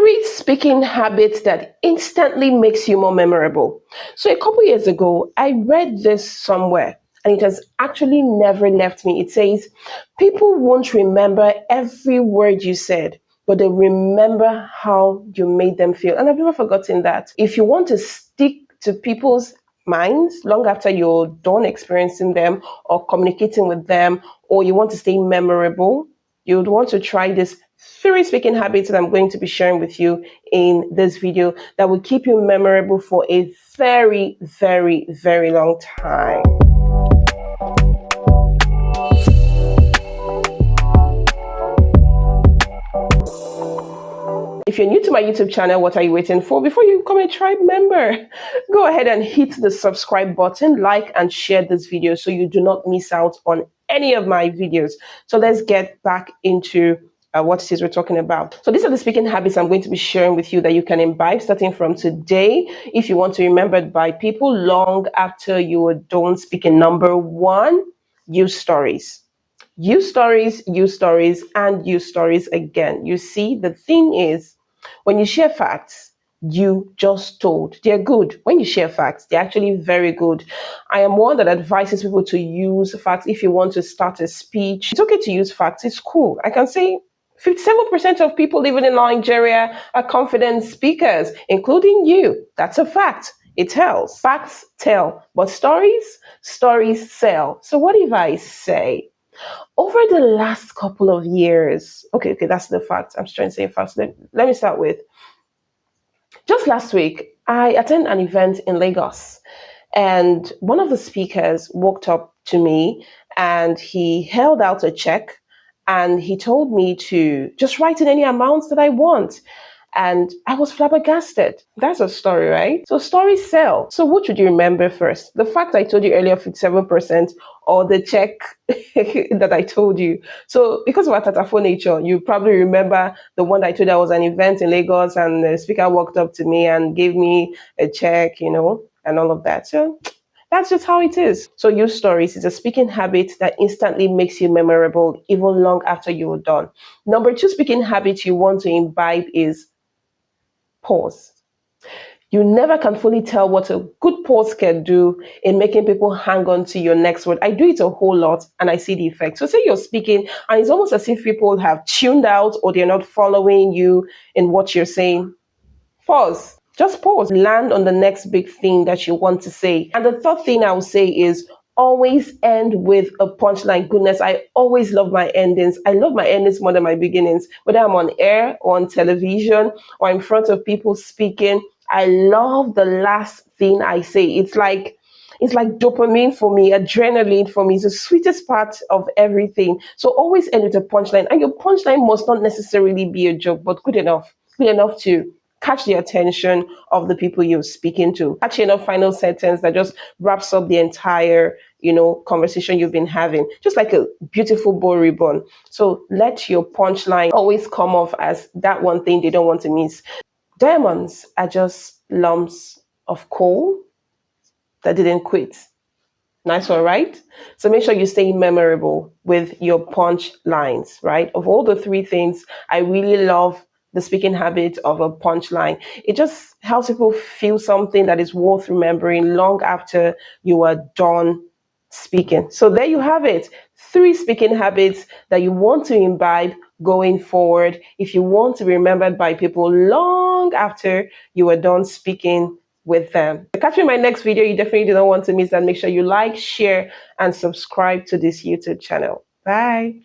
Three speaking habits that instantly makes you more memorable. So a couple years ago, I read this somewhere and it has actually never left me. It says, people won't remember every word you said, but they remember how you made them feel. And I've never forgotten that. If you want to stick to people's minds long after you're done experiencing them or communicating with them, or you want to stay memorable, you would want to try this three speaking habits that I'm going to be sharing with you in this video that will keep you memorable for a very, very, very long time. If you're new to my YouTube channel, what are you waiting for? Before you become a tribe member, go ahead and hit the subscribe button, like and share this video so you do not miss out on any of my videos. So let's get back into what it is we're talking about. So these are the speaking habits I'm going to be sharing with you that you can imbibe starting from today if you want to be remembered by people long after you are done speaking. Number one, use stories. Use stories, and use stories again. You see, the thing is, when you share facts, you just told. They're good. When you share facts, they're actually very good. I am one that advises people to use facts. If you want to start a speech, it's okay to use facts. It's cool. I can say 57% of people living in Nigeria are confident speakers, including you. That's a fact. It tells. Facts tell. But stories sell. So what if I say, over the last couple of years, okay, that's the fact. I'm trying to say facts. Let me start with, just last week, I attended an event in Lagos, and one of the speakers walked up to me and he held out a check and he told me to just write in any amount that I want. And I was flabbergasted. That's a story, right? So stories sell. So what should you remember first? The fact I told you earlier, 57%, or the check that I told you? So because of our Tatafo nature, you probably remember the one that I told you. I was an event in Lagos and the speaker walked up to me and gave me a check, and all of that. So that's just how it is. So use stories is a speaking habit that instantly makes you memorable even long after you're done. Number two speaking habit you want to imbibe is pause. You never can fully tell what a good pause can do in making people hang on to your next word. I do it a whole lot and I see the effect. So say you're speaking and it's almost as if people have tuned out or they're not following you in what you're saying. Pause. Just pause. Land on the next big thing that you want to say. And the third thing I would say is always end with a punchline. Goodness, I always love my endings. I love my endings more than my beginnings. Whether I'm on air or on television or in front of people speaking, I love the last thing I say. It's like dopamine for me, adrenaline for me. It's the sweetest part of everything. So always end with a punchline. And your punchline must not necessarily be a joke, but good enough to catch the attention of the people you're speaking to. Catch enough final sentence that just wraps up the entire, conversation you've been having. Just like a beautiful bow ribbon. So let your punchline always come off as that one thing they don't want to miss. Diamonds are just lumps of coal that didn't quit. Nice one, right? So make sure you stay memorable with your punch lines, right? Of all the three things, I really love the speaking habit of a punchline. It just helps people feel something that is worth remembering long after you are done speaking. So there you have it. 3 speaking habits that you want to imbibe going forward if you want to be remembered by people long after you are done speaking with them. Catch me in my next video. You definitely don't want to miss that. Make sure you like, share, and subscribe to this YouTube channel. Bye.